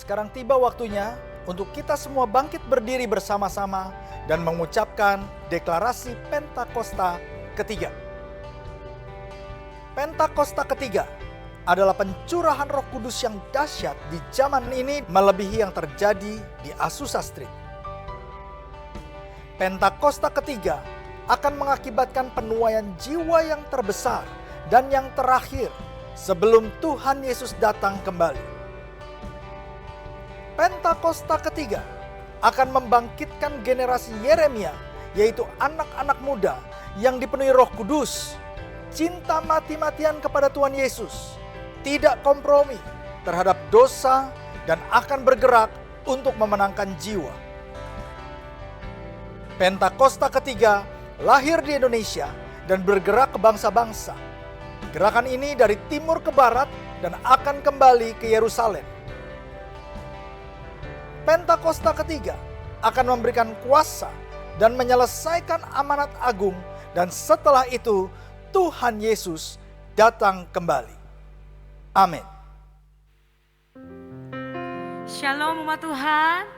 Sekarang tiba waktunya untuk kita semua bangkit berdiri bersama-sama dan mengucapkan deklarasi Pentakosta ketiga. Pentakosta ketiga adalah pencurahan Roh Kudus yang dahsyat di zaman ini melebihi yang terjadi di Azusa Street. Pentakosta ketiga akan mengakibatkan penuaian jiwa yang terbesar dan yang terakhir sebelum Tuhan Yesus datang kembali. Pentakosta ketiga akan membangkitkan generasi Yeremia, yaitu anak-anak muda yang dipenuhi Roh Kudus, cinta mati-matian kepada Tuhan Yesus, tidak kompromi terhadap dosa, dan akan bergerak untuk memenangkan jiwa. Pentakosta ketiga lahir di Indonesia dan bergerak ke bangsa-bangsa. Gerakan ini dari timur ke barat dan akan kembali ke Yerusalem. Pentakosta ketiga akan memberikan kuasa dan menyelesaikan amanat agung, dan setelah itu Tuhan Yesus datang kembali. Amin. Shalom umat Tuhan.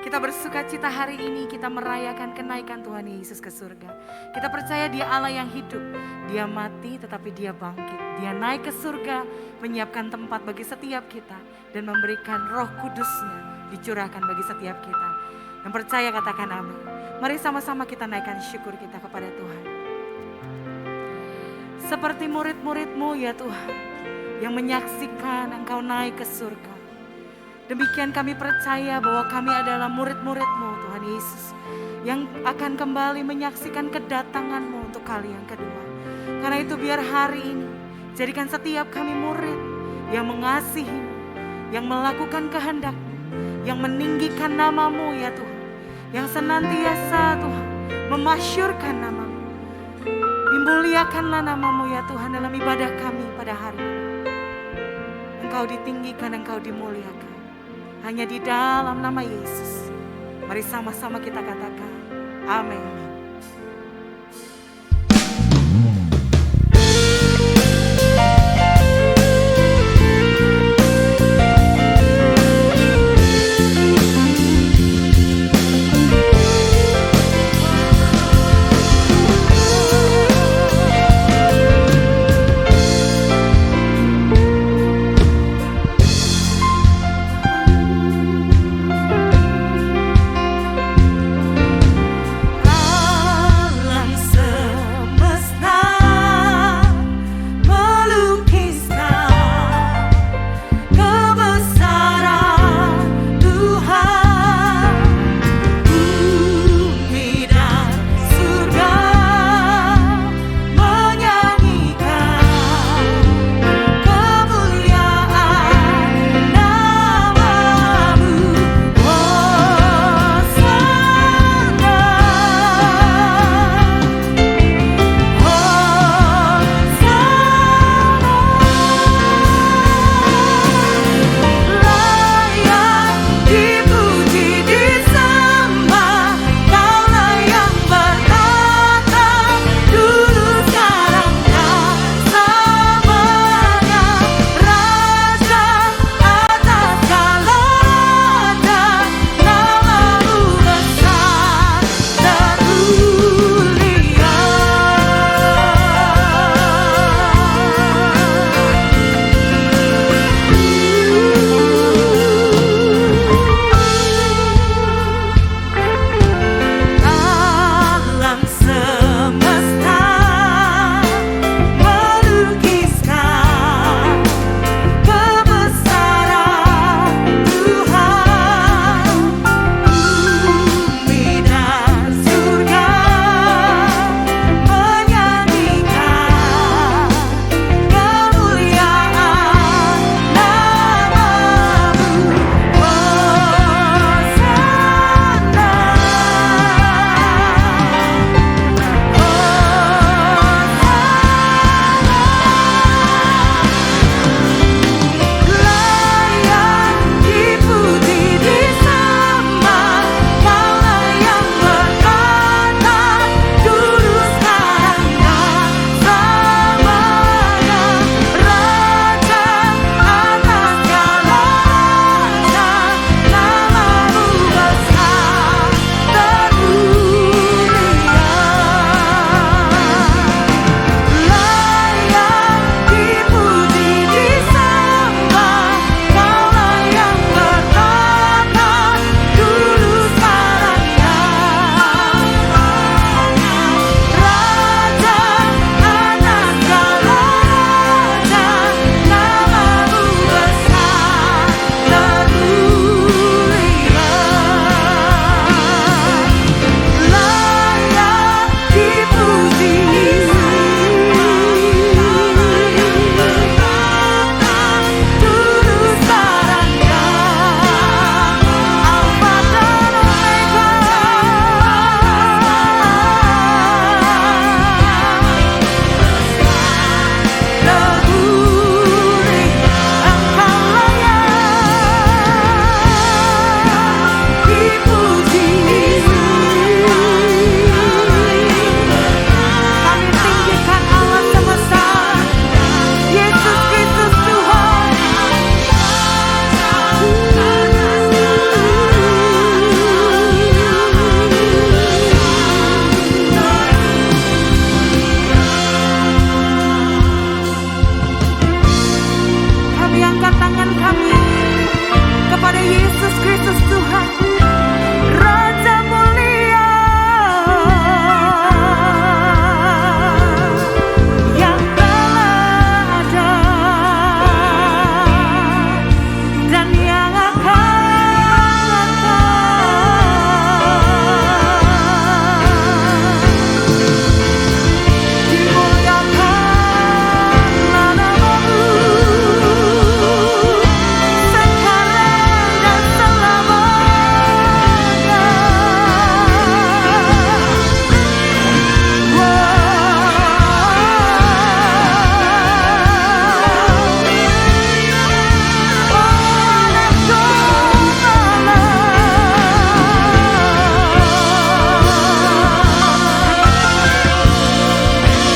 Kita bersuka cita hari ini, kita merayakan kenaikan Tuhan Yesus ke surga. Kita percaya Dia Allah yang hidup. Dia mati tetapi Dia bangkit. Dia naik ke surga, menyiapkan tempat bagi setiap kita dan memberikan Roh Kudus-Nya dicurahkan bagi setiap kita. Yang percaya katakan amin. Mari sama-sama kita naikkan syukur kita kepada Tuhan. Seperti murid-murid-Mu ya Tuhan, yang menyaksikan Engkau naik ke surga. Demikian kami percaya bahwa kami adalah murid-murid-Mu Tuhan Yesus, yang akan kembali menyaksikan kedatangan-Mu untuk kali yang kedua. Karena itu biar hari ini jadikan setiap kami murid yang mengasihi-Mu, yang melakukan kehendak-Mu, yang meninggikan nama-Mu ya Tuhan, yang senantiasa Tuhan memasyurkan nama-Mu. Dimuliakanlah nama-Mu ya Tuhan dalam ibadah kami pada hari ini. Engkau ditinggikan, Engkau dimuliakan. Hanya di dalam nama Yesus. Mari sama-sama kita katakan, amin. Yesus Kristus Tuhan, Raja mulia yang telah ada dan yang akan dimuliakanlah namamu sekarang dan selamanya.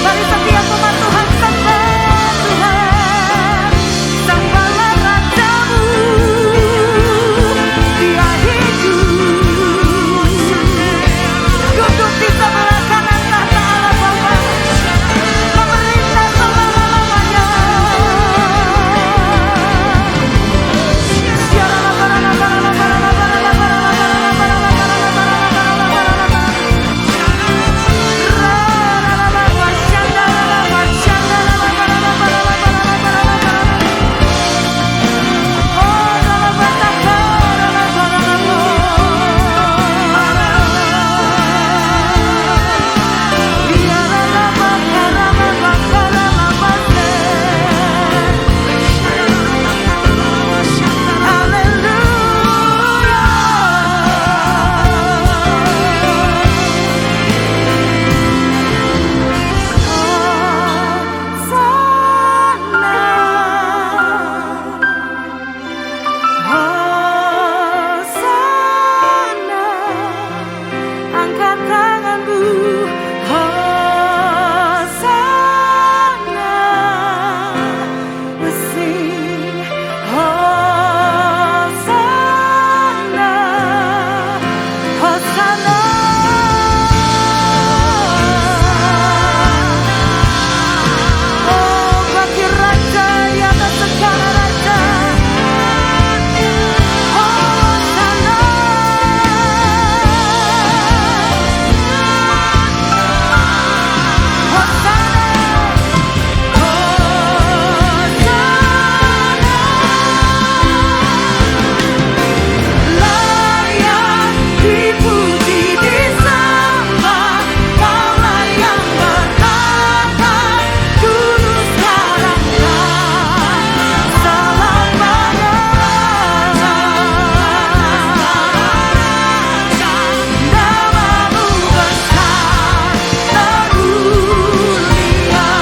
Mari setiap umat Tuhan sembah Tuhan, sembahlah Rajamu, Dia hidup, duduk di sebelah kanan tahta Allah Bapa, memerintah selama-lamanya. Hosana, angkat tanganmu, Hosana, sing Hosana, Hosana. Oh, bagi Raja yang atas segala raja, Hosana. Layak dipuji, disembah, Kaulah yang bertata dulu, sekarang dan selamanya. Namamu besar dan mulia,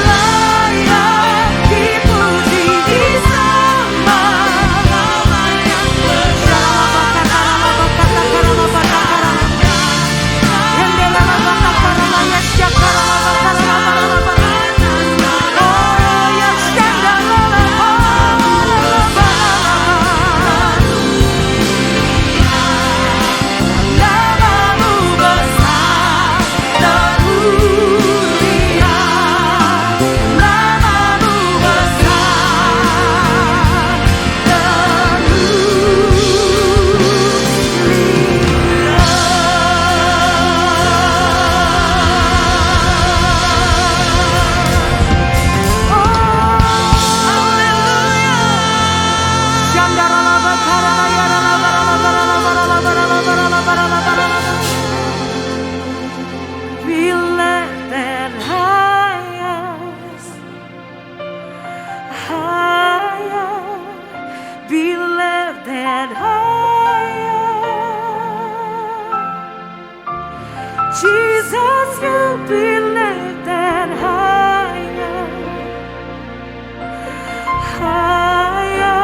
layak dipuji, disembah, Kaulah yang Namamu besar dan mulia, Namamu besar dan be lifted higher, higher, be lifted higher. Jesus, you be lifted higher, higher,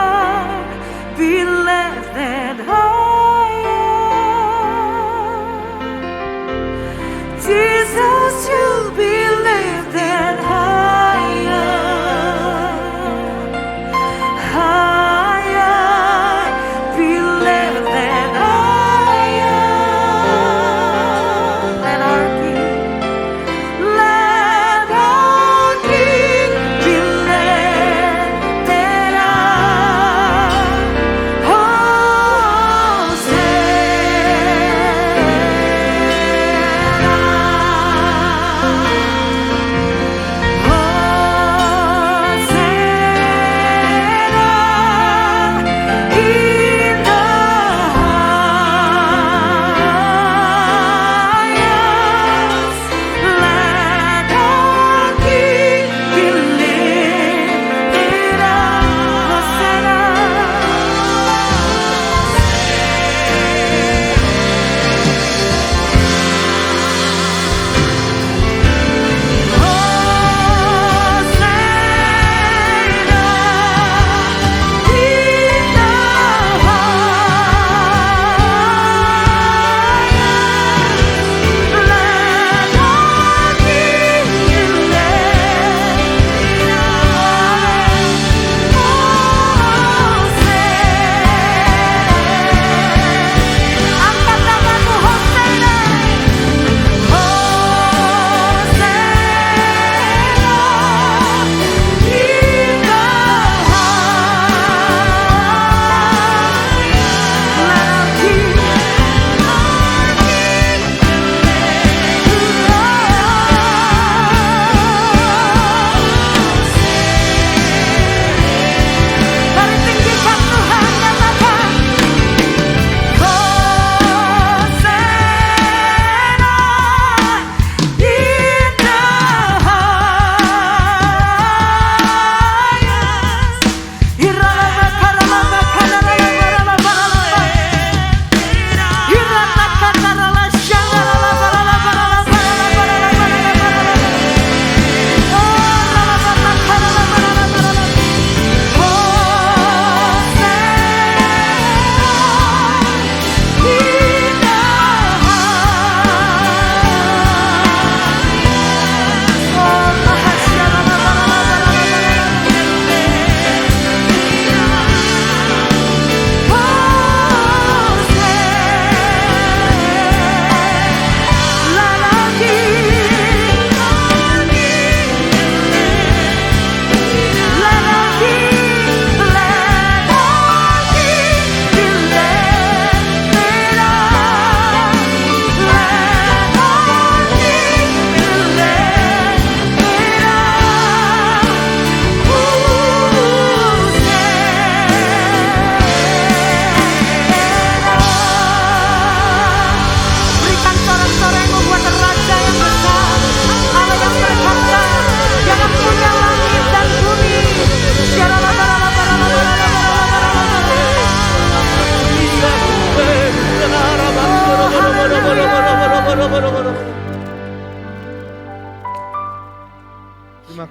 be lifted higher. Jesus, you be lifted higher, higher, be lifted higher. Let our King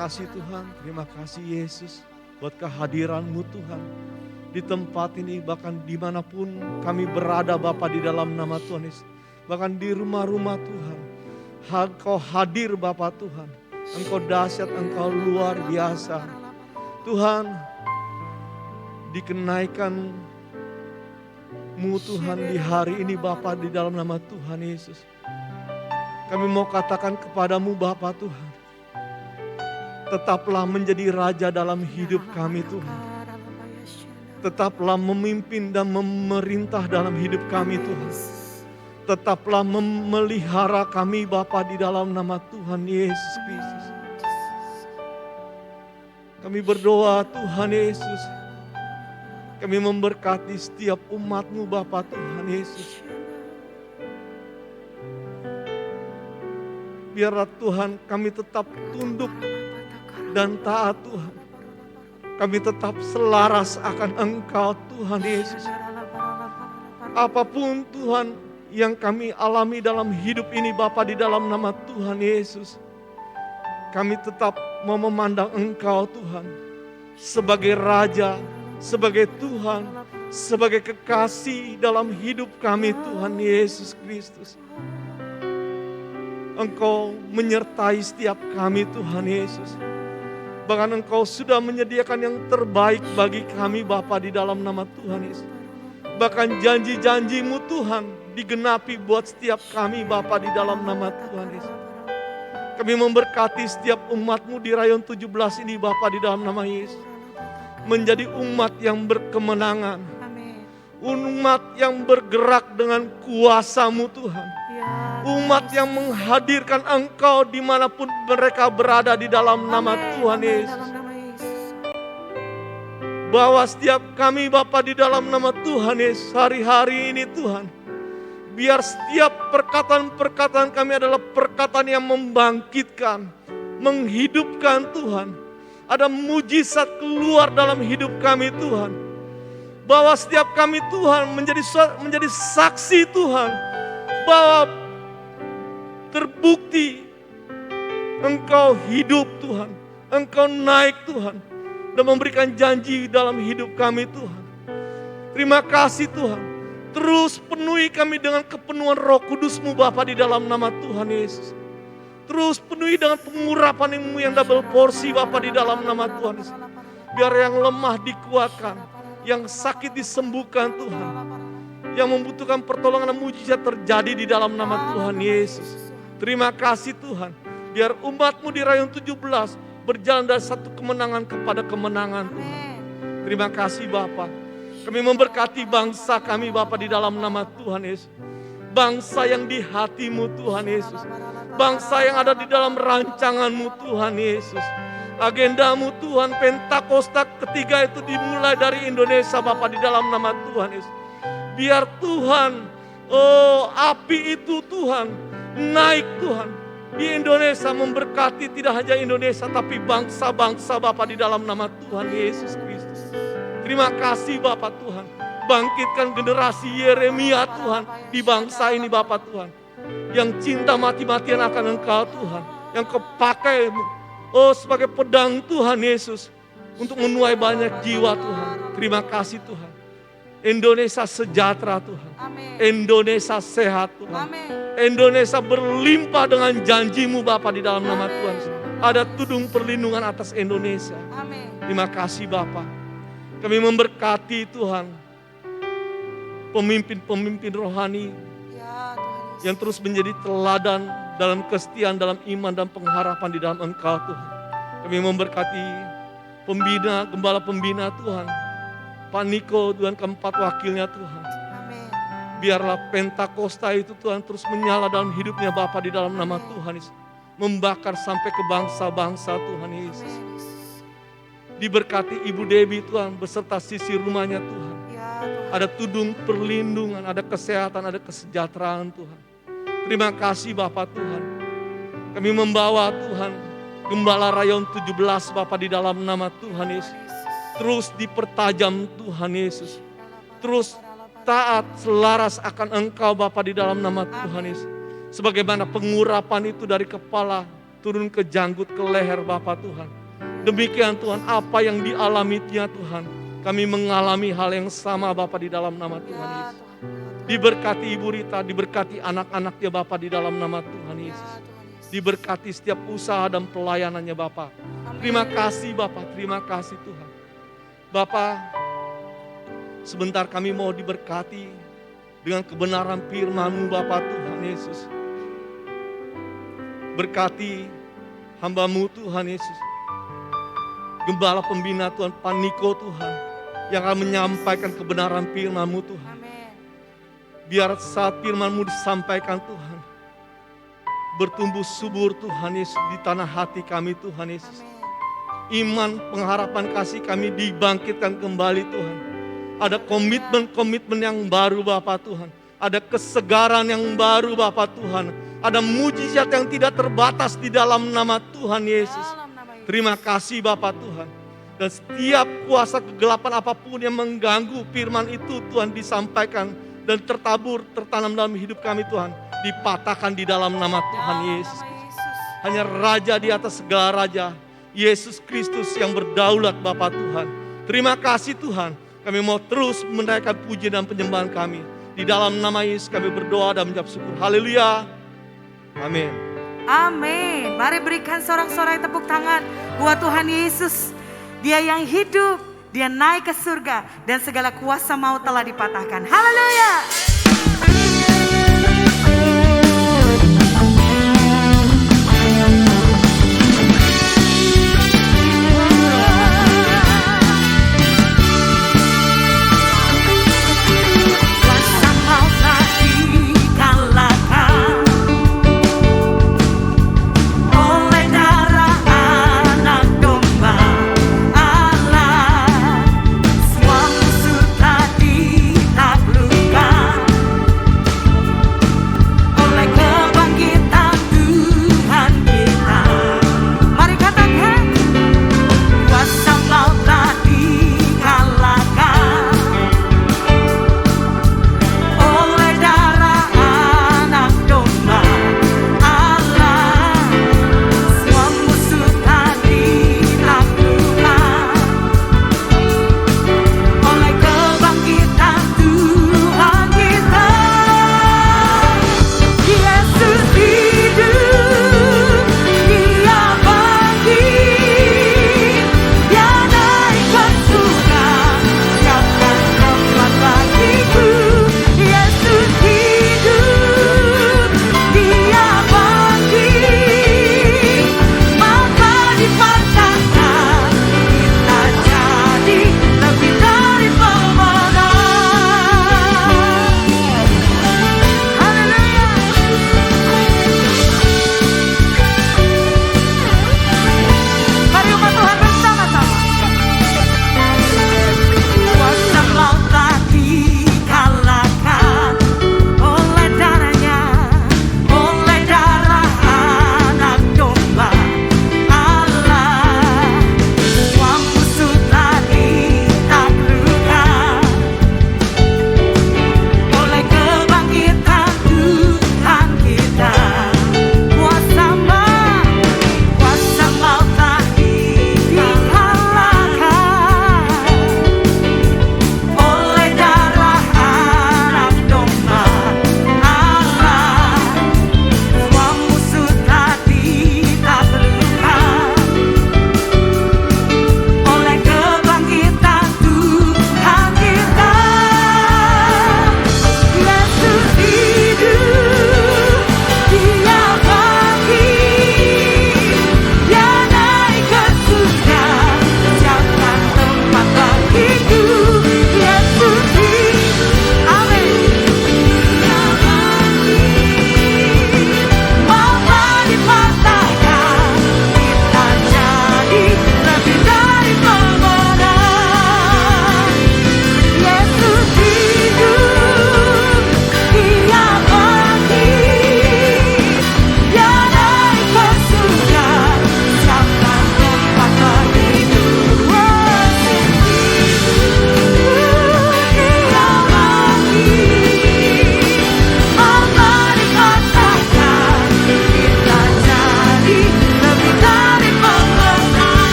kasih Tuhan, terima kasih Yesus buat kehadiran-Mu Tuhan. Di tempat ini bahkan dimanapun kami berada Bapa di dalam nama Tuhan Yesus. Bahkan di rumah-rumah Tuhan. Engkau hadir Bapa Tuhan. Engkau dahsyat, Engkau luar biasa. Tuhan, dikenaikan-Mu Tuhan di hari ini Bapa di dalam nama Tuhan Yesus. Kami mau katakan kepadamu Bapa Tuhan, tetaplah menjadi Raja dalam hidup kami Tuhan. Tetaplah memimpin dan memerintah dalam hidup kami Tuhan. Tetaplah memelihara kami Bapa di dalam nama Tuhan Yesus Kristus. Kami berdoa Tuhan Yesus. Kami memberkati setiap umat-Mu Bapa Tuhan Yesus. Biarlah Tuhan kami tetap tunduk dan taat Tuhan. Kami tetap selaras akan Engkau Tuhan Yesus. Apapun Tuhan yang kami alami dalam hidup ini Bapa di dalam nama Tuhan Yesus. Kami tetap mau memandang Engkau Tuhan sebagai Raja, sebagai Tuhan, sebagai kekasih dalam hidup kami Tuhan Yesus Kristus. Engkau menyertai setiap kami Tuhan Yesus. Bahkan Engkau sudah menyediakan yang terbaik bagi kami Bapa di dalam nama Tuhan Yesus. Bahkan janji-janji-Mu Tuhan digenapi buat setiap kami Bapa di dalam nama Tuhan Yesus. Kami memberkati setiap umat-Mu di rayon 17 ini Bapa di dalam nama Yesus. Menjadi umat yang berkemenangan. Umat yang bergerak dengan kuasa-Mu Tuhan. Umat yang menghadirkan Engkau dimanapun mereka berada di dalam nama Tuhan Yesus. Bawa setiap kami Bapa di dalam nama Tuhan Yesus hari-hari ini Tuhan. Biar setiap perkataan-perkataan kami adalah perkataan yang membangkitkan, menghidupkan Tuhan. Ada mujizat keluar dalam hidup kami Tuhan. Bawa setiap kami Tuhan menjadi saksi Tuhan. Bahwa terbukti Engkau hidup Tuhan, Engkau naik Tuhan, dan memberikan janji dalam hidup kami Tuhan. Terima kasih Tuhan, terus penuhi kami dengan kepenuhan Roh Kudus-Mu Bapa di dalam nama Tuhan Yesus. Terus penuhi dengan pengurapan-Mu yang double porsi Bapa di dalam nama Tuhan Yesus. Biar yang lemah dikuatkan, yang sakit disembuhkan Tuhan, yang membutuhkan pertolongan dan mujizat terjadi di dalam nama Tuhan Yesus. Terima kasih Tuhan, biar umat-Mu di rayon 17 berjalan dari satu kemenangan kepada kemenangan Tuhan. Terima kasih Bapa. Kami memberkati bangsa kami Bapa di dalam nama Tuhan Yesus. Bangsa yang di hati-Mu Tuhan Yesus. Bangsa yang ada di dalam rancangan-Mu Tuhan Yesus. Agenda-Mu Tuhan, Pentakosta ketiga itu dimulai dari Indonesia Bapa di dalam nama Tuhan Yesus. Biar Tuhan, api itu Tuhan naik Tuhan di Indonesia, memberkati tidak hanya Indonesia tapi bangsa-bangsa Bapa di dalam nama Tuhan Yesus Kristus. Terima kasih Bapa Tuhan. Bangkitkan generasi Yeremia Tuhan di bangsa ini Bapa Tuhan. Yang cinta mati-matian akan Engkau Tuhan. Yang Kau pakai sebagai pedang Tuhan Yesus untuk menuai banyak jiwa Tuhan. Terima kasih Tuhan. Indonesia sejahtera Tuhan. Amin. Indonesia sehat Tuhan. Amin. Indonesia berlimpah dengan janji-Mu Bapa di dalam nama Tuhan. Ada tudung perlindungan atas Indonesia. Amin. Terima kasih Bapa. Kami memberkati Tuhan pemimpin-pemimpin rohani Ya, Tuhan yang terus menjadi teladan dalam kesetiaan, dalam iman dan pengharapan di dalam Engkau Tuhan. Kami memberkati pembina, gembala pembina Tuhan, Pak Niko dan keempat wakilnya Tuhan. Amin. Biarlah Pentakosta itu Tuhan terus menyala dalam hidupnya Bapa di dalam nama Tuhan Yesus. Membakar sampai ke bangsa-bangsa Tuhan Yesus. Diberkati Ibu Debbie Tuhan beserta sisi rumahnya Tuhan. Ya, Tuhan. Ada tudung perlindungan, ada kesehatan, ada kesejahteraan Tuhan. Terima kasih Bapa Tuhan. Kami membawa Tuhan Gembala Rayon 17 Bapa di dalam nama Tuhan Yesus. Terus dipertajam Tuhan Yesus. Terus taat selaras akan Engkau Bapa di dalam nama Tuhan Yesus. Sebagaimana pengurapan itu dari kepala turun ke janggut, ke leher Bapa Tuhan. Demikian Tuhan, apa yang dialaminya Tuhan, kami mengalami hal yang sama Bapa di dalam nama Tuhan Ya Yesus. Tuhan, ya Diberkati Ibu Rita, diberkati anak-anaknya Bapa di dalam nama Tuhan Tuhan, Yesus. ya Tuhan Yesus. Diberkati setiap usaha dan pelayanannya Bapa. Amin. Terima kasih Bapa, terima kasih Tuhan. Bapa, sebentar kami mau diberkati dengan kebenaran firman-Mu Bapa Tuhan Yesus. Berkati hamba-Mu Tuhan Yesus. Gembala pembina Tuhan, Paniko Tuhan, yang akan menyampaikan kebenaran firman-Mu Tuhan. Amin. Biar saat firman-Mu disampaikan Tuhan, bertumbuh subur Tuhan Yesus di tanah hati kami Tuhan Yesus. Amin. Iman, pengharapan kasih kami dibangkitkan kembali Tuhan. Ada komitmen-komitmen yang baru Bapak Tuhan. Ada kesegaran yang baru Bapak Tuhan. Ada mujizat yang tidak terbatas di dalam nama Tuhan Yesus. Dalam nama Yesus. Terima kasih Bapak Tuhan. Dan setiap kuasa kegelapan apapun yang mengganggu firman itu Tuhan disampaikan dan tertabur, tertanam dalam hidup kami Tuhan. Dipatahkan di dalam nama Tuhan Dalam Yesus. nama Yesus. Hanya Raja di atas segala Raja, Yesus Kristus yang berdaulat Bapa Tuhan. Terima kasih Tuhan, kami mau terus menaikkan puji dan penyembahan kami. Di dalam nama Yesus kami berdoa dan mengucap syukur. Haleluya. Amin. Amin. Mari berikan sorak-sorai tepuk tangan buat Tuhan Yesus. Dia yang hidup, dia naik ke surga dan segala kuasa maut telah dipatahkan. Haleluya. Kuasa maut telah dikalahkan oleh darah anak domba Allah. Semua musuh telah ditaklukkan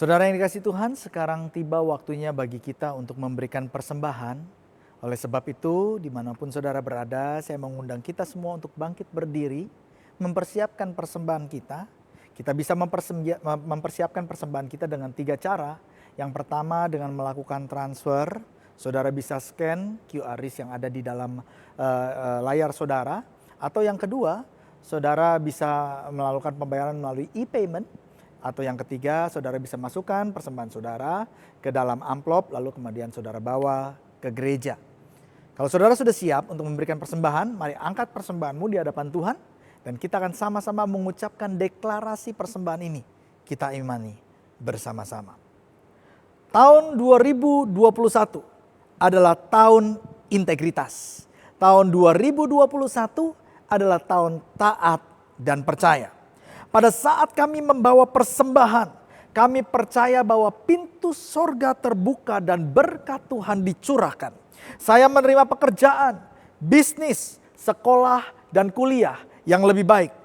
Saudara yang dikasihi Tuhan, sekarang tiba waktunya bagi kita untuk memberikan persembahan. Oleh sebab itu, dimanapun saudara berada, saya mengundang kita semua untuk bangkit berdiri, mempersiapkan persembahan kita. Kita bisa mempersiapkan persembahan kita dengan 3 cara. Yang pertama dengan melakukan transfer, saudara bisa scan QR yang ada di dalam layar saudara. Atau yang kedua, saudara bisa melakukan pembayaran melalui e-payment. Atau yang ketiga, saudara bisa masukkan persembahan saudara ke dalam amplop lalu kemudian saudara bawa ke gereja. Kalau saudara sudah siap untuk memberikan persembahan, mari angkat persembahanmu di hadapan Tuhan dan kita akan sama-sama mengucapkan deklarasi persembahan ini. Kita imani bersama-sama. Tahun 2021 adalah tahun integritas. Tahun 2021 adalah tahun taat dan percaya. Pada saat kami membawa persembahan, kami percaya bahwa pintu sorga terbuka dan berkat Tuhan dicurahkan. Saya menerima pekerjaan, bisnis, sekolah, dan kuliah yang lebih baik.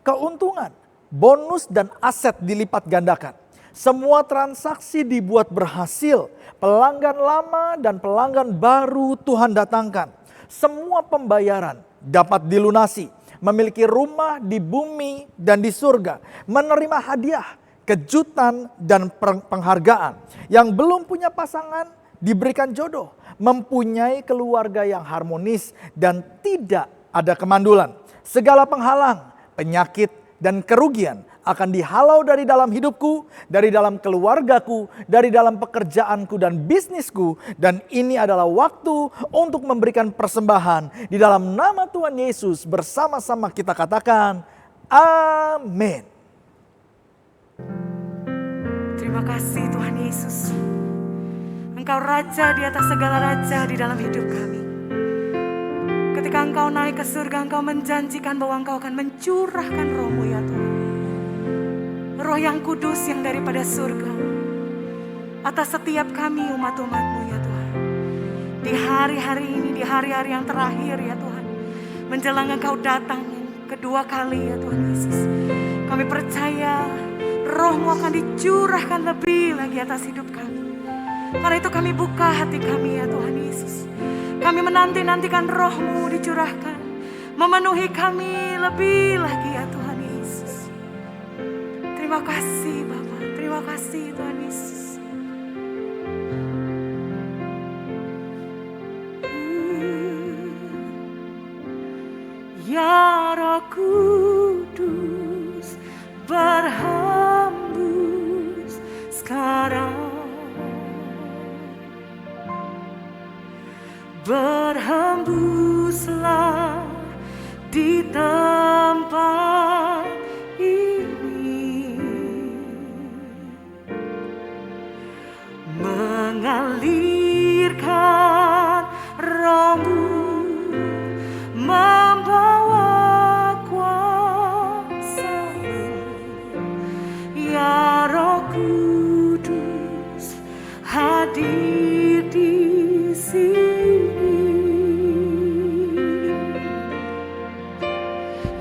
Keuntungan, bonus, dan aset dilipat gandakan. Semua transaksi dibuat berhasil. Pelanggan lama dan pelanggan baru Tuhan datangkan. Semua pembayaran dapat dilunasi. Memiliki rumah di bumi dan di surga, menerima hadiah, kejutan dan penghargaan. Yang belum punya pasangan diberikan jodoh, mempunyai keluarga yang harmonis dan tidak ada kemandulan. Segala penghalang, penyakit dan kerugian akan dihalau dari dalam hidupku, dari dalam keluargaku, dari dalam pekerjaanku dan bisnisku. Dan ini adalah waktu untuk memberikan persembahan. Di dalam nama Tuhan Yesus bersama-sama kita katakan, amin. Terima kasih Tuhan Yesus. Engkau Raja di atas segala raja di dalam hidup kami. Ketika Engkau naik ke surga, Engkau menjanjikan bahwa Engkau akan mencurahkan Roh-Mu ya Tuhan. Roh yang kudus yang daripada surga atas setiap kami umat-umat-Mu ya Tuhan. Di hari-hari ini, di hari-hari yang terakhir ya Tuhan, menjelang Engkau datang yang kedua kali ya Tuhan Yesus, kami percaya Roh-Mu akan dicurahkan lebih lagi atas hidup kami. Karena itu kami buka hati kami ya Tuhan Yesus. Kami menanti-nantikan Roh-Mu dicurahkan, memenuhi kami lebih lagi ya Tuhan Yesus. Terima kasih Bapa, terima kasih Tuhan Yesus. Ya Roh Kudus berhembus sekarang. Berhembuslah di tempat ini, mengalirkan Roh-Mu, membawa kuasa-Mu. Ya Roh Kudus hadir di sini.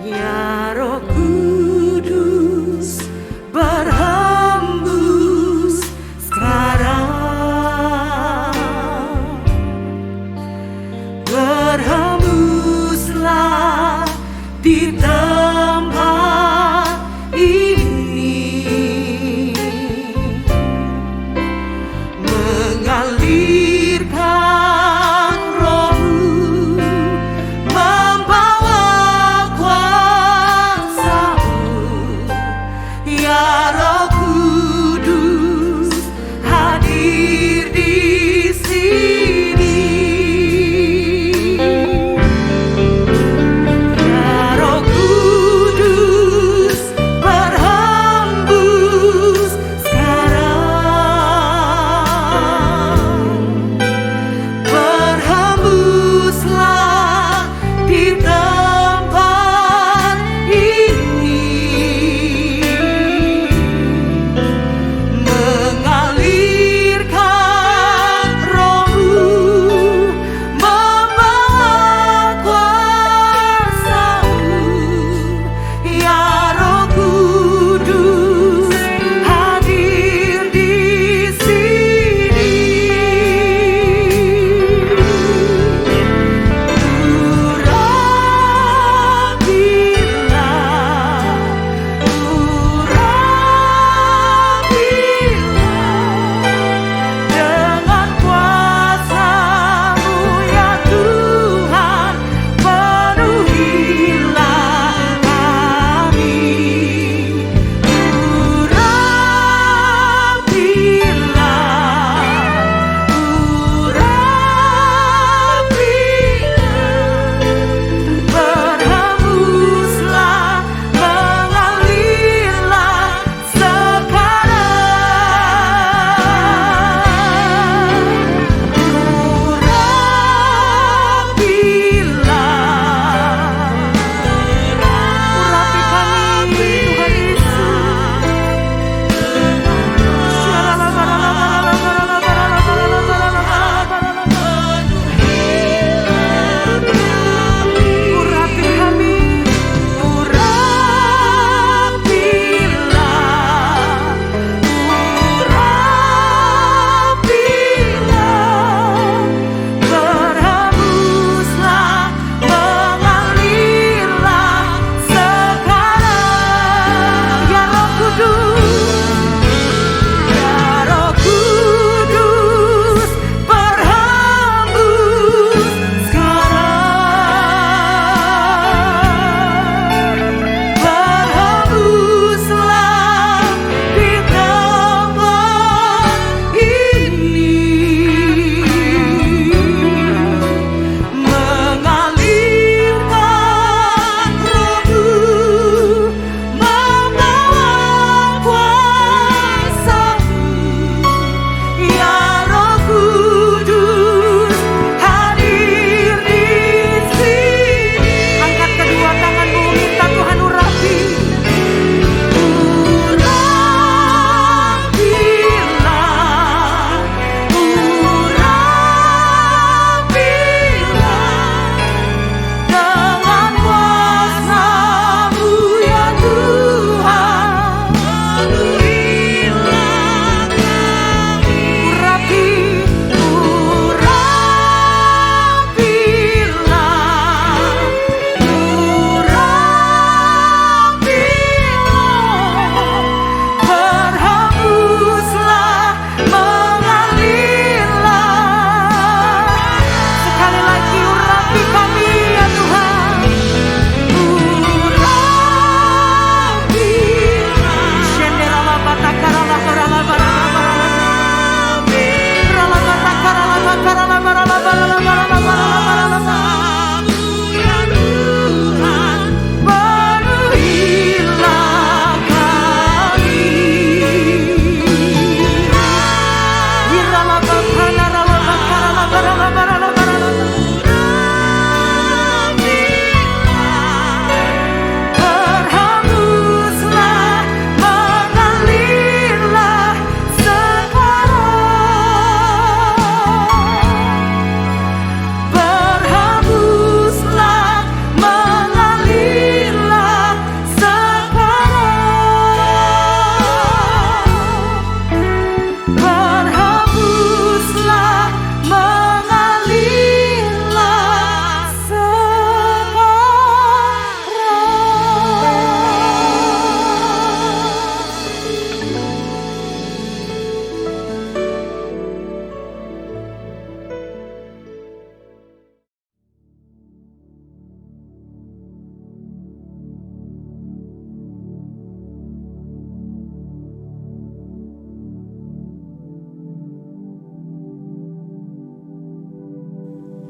Ya Roh Kudus berhembus sekarang. Berhembuslah di tempat ini, mengalirkan Roh-Mu, membawa kuasa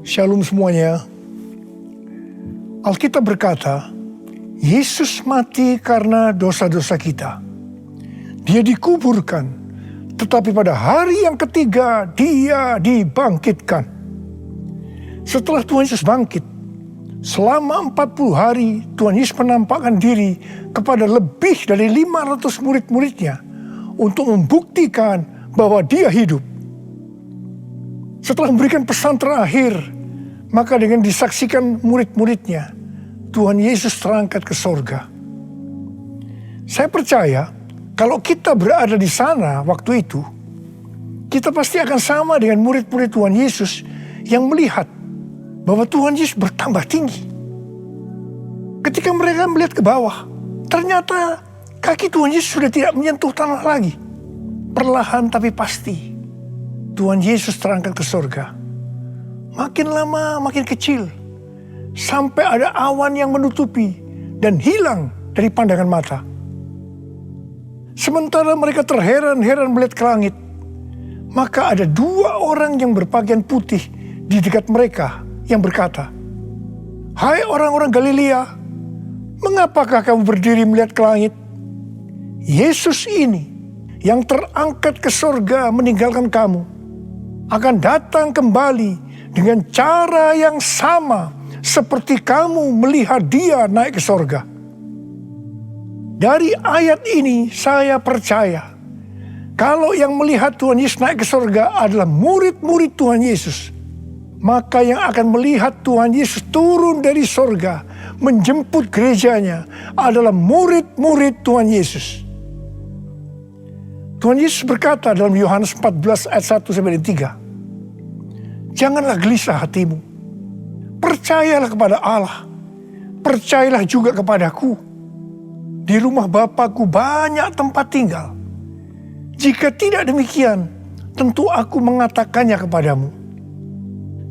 Shalom semuanya. Alkitab berkata, Yesus mati karena dosa-dosa kita. Dia dikuburkan, tetapi pada hari yang ketiga dia dibangkitkan. Setelah Tuhan Yesus bangkit, selama 40 hari Tuhan Yesus menampakkan diri kepada lebih dari 500 murid-muridnya untuk membuktikan bahwa dia hidup. Setelah memberikan pesan terakhir, maka dengan disaksikan murid-muridnya, Tuhan Yesus terangkat ke sorga. Saya percaya kalau kita berada di sana waktu itu, kita pasti akan sama dengan murid-murid Tuhan Yesus yang melihat bahwa Tuhan Yesus bertambah tinggi. Ketika mereka melihat ke bawah, ternyata kaki Tuhan Yesus sudah tidak menyentuh tanah lagi. Perlahan tapi pasti, Tuhan Yesus terangkat ke sorga. Makin lama makin kecil, sampai ada awan yang menutupi dan hilang dari pandangan mata. Sementara mereka terheran-heran melihat ke langit, maka ada 2 orang yang berpakaian putih di dekat mereka yang berkata, "Hai orang-orang Galilea, mengapakah kamu berdiri melihat ke langit? Yesus ini yang terangkat ke sorga meninggalkan kamu, akan datang kembali dengan cara yang sama seperti kamu melihat dia naik ke sorga." Dari ayat ini saya percaya kalau yang melihat Tuhan Yesus naik ke sorga adalah murid-murid Tuhan Yesus, maka yang akan melihat Tuhan Yesus turun dari sorga menjemput gerejanya adalah murid-murid Tuhan Yesus. Tuhan Yesus berkata dalam Yohanes 14 ayat 1-3, "Janganlah gelisah hatimu. Percayalah kepada Allah. Percayalah juga kepadaku. Di rumah Bapa-Ku banyak tempat tinggal. Jika tidak demikian, tentu aku mengatakannya kepadamu.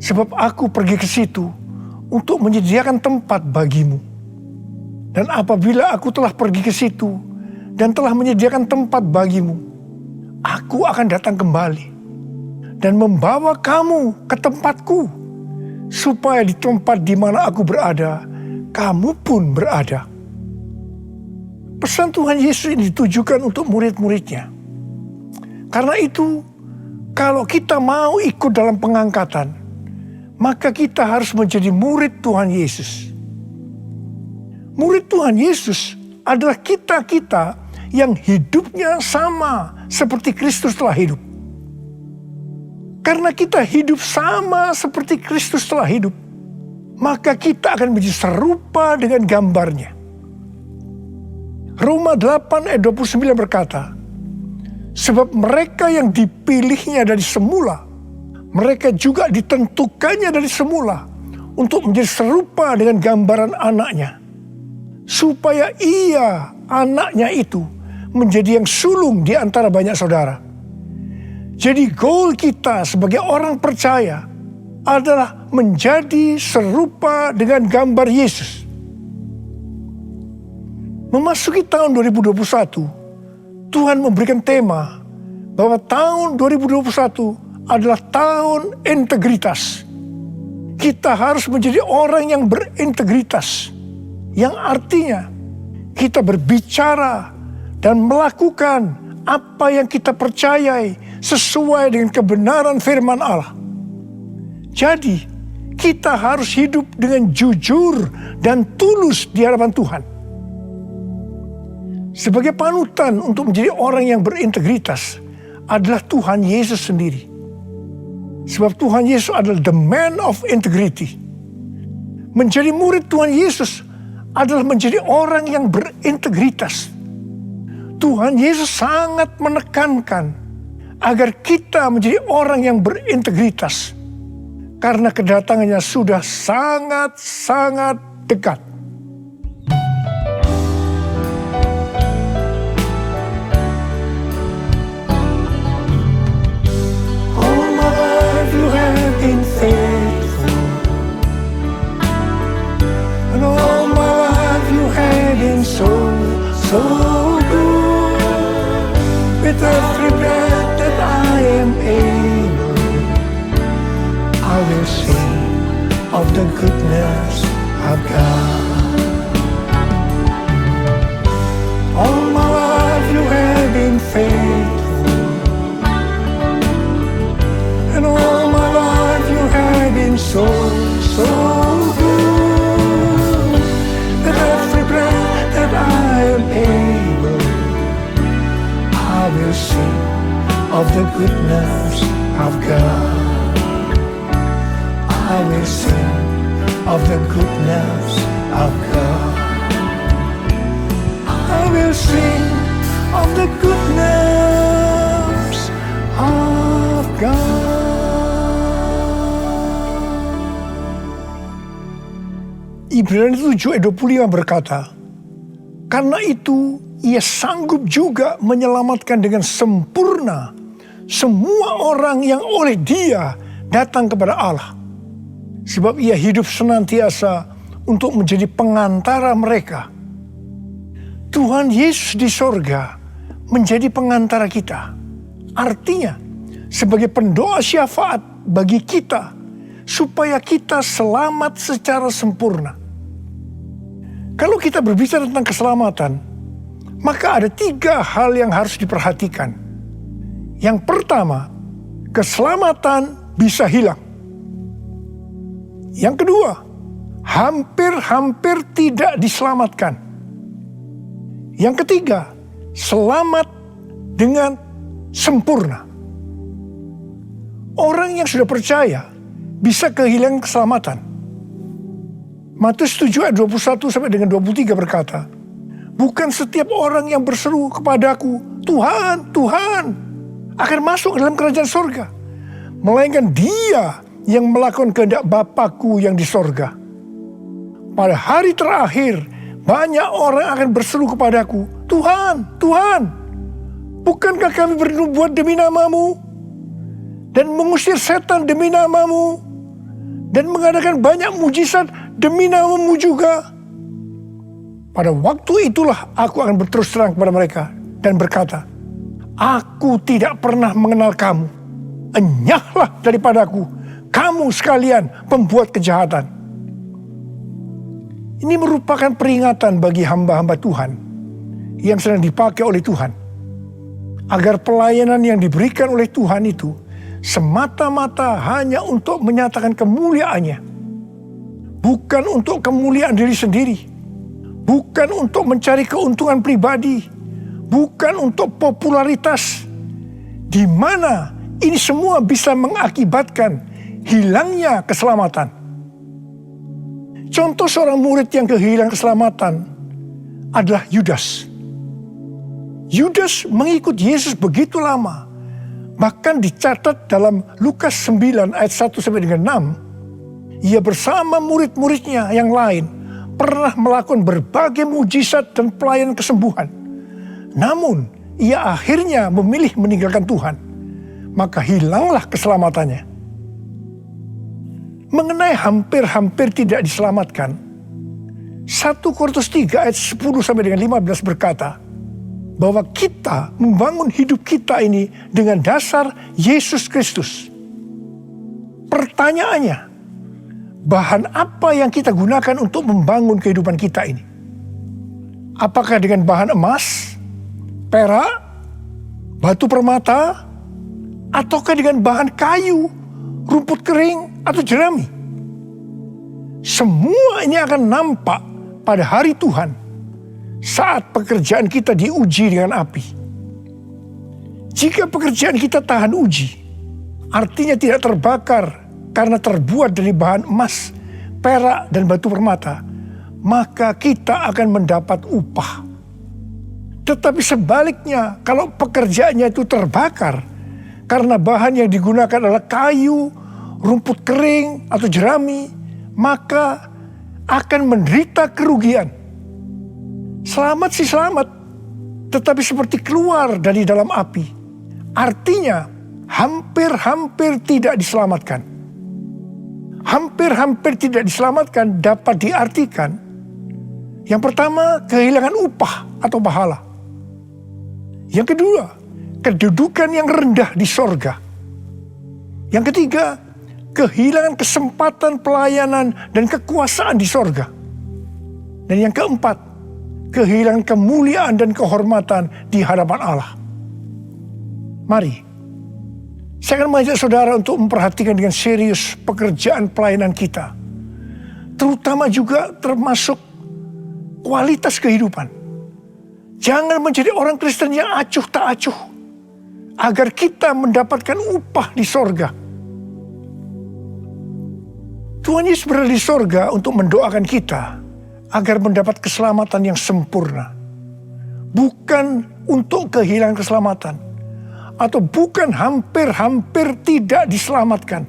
Sebab aku pergi ke situ untuk menyediakan tempat bagimu. Dan apabila aku telah pergi ke situ dan telah menyediakan tempat bagimu, aku akan datang kembali dan membawa kamu ke tempatku, supaya di tempat di mana aku berada, kamu pun berada." Pesan Tuhan Yesus ini ditujukan untuk murid-muridnya. Karena itu, kalau kita mau ikut dalam pengangkatan, maka kita harus menjadi murid Tuhan Yesus. Murid Tuhan Yesus adalah kita-kita yang hidupnya sama seperti Kristus telah hidup. Karena kita hidup sama seperti Kristus telah hidup, maka kita akan menjadi serupa dengan gambarnya. Roma 8 ayat 29 berkata, "Sebab mereka yang dipilihnya dari semula, mereka juga ditentukannya dari semula untuk menjadi serupa dengan gambaran anaknya, supaya ia, anaknya itu, menjadi yang sulung di antara banyak saudara." Jadi goal kita sebagai orang percaya adalah menjadi serupa dengan gambar Yesus. Memasuki tahun 2021, Tuhan memberikan tema bahwa tahun 2021 adalah tahun integritas. Kita harus menjadi orang yang berintegritas, yang artinya kita berbicara dan melakukan apa yang kita percayai sesuai dengan kebenaran firman Allah. Jadi, kita harus hidup dengan jujur dan tulus di hadapan Tuhan. Sebagai panutan untuk menjadi orang yang berintegritas adalah Tuhan Yesus sendiri. Sebab Tuhan Yesus adalah the man of integrity. Menjadi murid Tuhan Yesus adalah menjadi orang yang berintegritas. Tuhan Yesus sangat menekankan agar kita menjadi orang yang berintegritas, karena kedatangannya sudah sangat-sangat dekat. All my life you have been faithful, and all my life you have been so good. With every breath that I am able, I will sing of the goodness of God. All my life you have been faithful, and all my life you have been so good. That every breath that I am able, I will sing of the goodness of God. I will sing of the goodness of God. I will sing of the goodness of God. Ibrani 7 ayat 25 berkata, karena itu ia sanggup juga menyelamatkan dengan sempurna semua orang yang oleh Dia datang kepada Allah. Sebab ia hidup senantiasa untuk menjadi pengantara mereka. Tuhan Yesus di sorga menjadi pengantara kita. Artinya sebagai pendoa syafaat bagi kita supaya kita selamat secara sempurna. Kalau kita berbicara tentang keselamatan, maka ada 3 hal yang harus diperhatikan. Yang pertama, keselamatan bisa hilang. Yang kedua, hampir-hampir tidak diselamatkan. Yang ketiga, selamat dengan sempurna. Orang yang sudah percaya bisa kehilangan keselamatan. Matius 7 ayat 21 sampai dengan 23 berkata, bukan setiap orang yang berseru kepadaku, Tuhan, Tuhan, akan masuk ke dalam kerajaan sorga, melainkan dia yang melakukan kehendak Bapakku yang di sorga. Pada hari terakhir, banyak orang akan berseru kepadaku, Tuhan, Tuhan, bukankah kami bernubuat demi namamu, dan mengusir setan demi namamu, dan mengadakan banyak mujizat demi namamu juga? Pada waktu itulah aku akan berterus terang kepada mereka dan berkata, aku tidak pernah mengenal kamu. Enyahlah daripadaku, kamu sekalian pembuat kejahatan. Ini merupakan peringatan bagi hamba-hamba Tuhan yang sedang dipakai oleh Tuhan, agar pelayanan yang diberikan oleh Tuhan itu semata-mata hanya untuk menyatakan kemuliaannya, bukan untuk kemuliaan diri sendiri, bukan untuk mencari keuntungan pribadi, bukan untuk popularitas, di mana ini semua bisa mengakibatkan hilangnya keselamatan. Contoh seorang murid yang kehilangan keselamatan adalah Yudas. Yudas mengikut Yesus begitu lama, bahkan dicatat dalam Lukas 9 ayat 1 sampai dengan 6, ia bersama murid-muridnya yang lain pernah melakukan berbagai mujizat dan pelayanan kesembuhan. Namun ia akhirnya memilih meninggalkan Tuhan, maka hilanglah keselamatannya. Mengenai hampir-hampir tidak diselamatkan, 1 Korintus 3 ayat 10 sampai dengan 15 berkata, bahwa kita membangun hidup kita ini dengan dasar Yesus Kristus. Pertanyaannya, bahan apa yang kita gunakan untuk membangun kehidupan kita ini? Apakah dengan bahan emas, perak, batu permata, ataukah dengan bahan kayu, rumput kering, atau jerami? Semua ini akan nampak pada hari Tuhan saat pekerjaan kita diuji dengan api. Jika pekerjaan kita tahan uji, artinya tidak terbakar karena terbuat dari bahan emas, perak, dan batu permata, maka kita akan mendapat upah. Tetapi sebaliknya, kalau pekerjaannya itu terbakar karena bahan yang digunakan adalah kayu, rumput kering, atau jerami, maka akan menderita kerugian. Selamat sih selamat, tetapi seperti keluar dari dalam api. Artinya hampir-hampir tidak diselamatkan. Hampir-hampir tidak diselamatkan dapat diartikan, yang pertama, kehilangan upah atau pahala. Yang kedua, kedudukan yang rendah di sorga. Yang ketiga, kehilangan kesempatan pelayanan dan kekuasaan di sorga. Dan yang keempat, kehilangan kemuliaan dan kehormatan di hadapan Allah. Mari, saya akan mengajak saudara untuk memperhatikan dengan serius pekerjaan pelayanan kita. Terutama juga termasuk kualitas kehidupan. Jangan menjadi orang Kristen yang acuh tak acuh, agar kita mendapatkan upah di sorga. Tuhan Yesus berada di sorga untuk mendoakan kita agar mendapat keselamatan yang sempurna. Bukan untuk kehilangan keselamatan, atau bukan hampir-hampir tidak diselamatkan.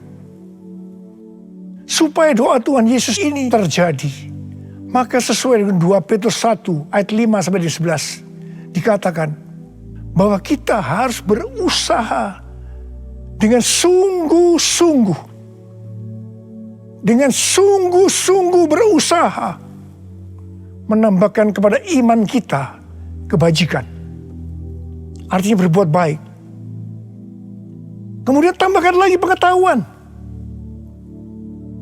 Supaya doa Tuhan Yesus ini terjadi, maka sesuai dengan 2 Petrus 1 ayat 5-11 dikatakan bahwa kita harus berusaha dengan sungguh-sungguh. Dengan sungguh-sungguh berusaha menambahkan kepada iman kita kebajikan. Artinya berbuat baik. Kemudian tambahkan lagi pengetahuan.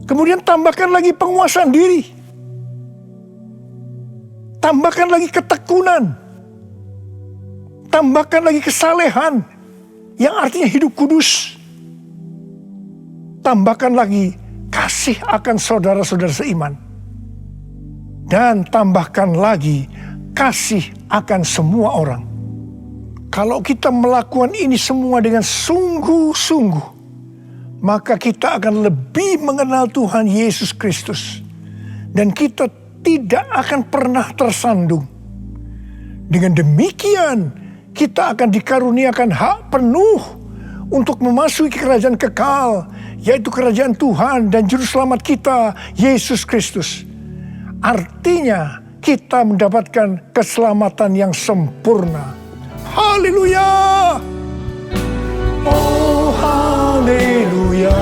Kemudian tambahkan lagi penguasaan diri. Tambahkan lagi ketekunan. Tambahkan lagi kesalehan, yang artinya hidup kudus. Tambahkan lagi kasih akan saudara-saudara seiman. Dan tambahkan lagi kasih akan semua orang. Kalau kita melakukan ini semua dengan sungguh-sungguh, maka kita akan lebih mengenal Tuhan Yesus Kristus. Dan kita tidak akan pernah tersandung. Dengan demikian, kita akan dikaruniakan hak penuh untuk memasuki kerajaan kekal, yaitu kerajaan Tuhan dan Juru Selamat kita, Yesus Kristus. Artinya, kita mendapatkan keselamatan yang sempurna. Haleluya! Oh, haleluya!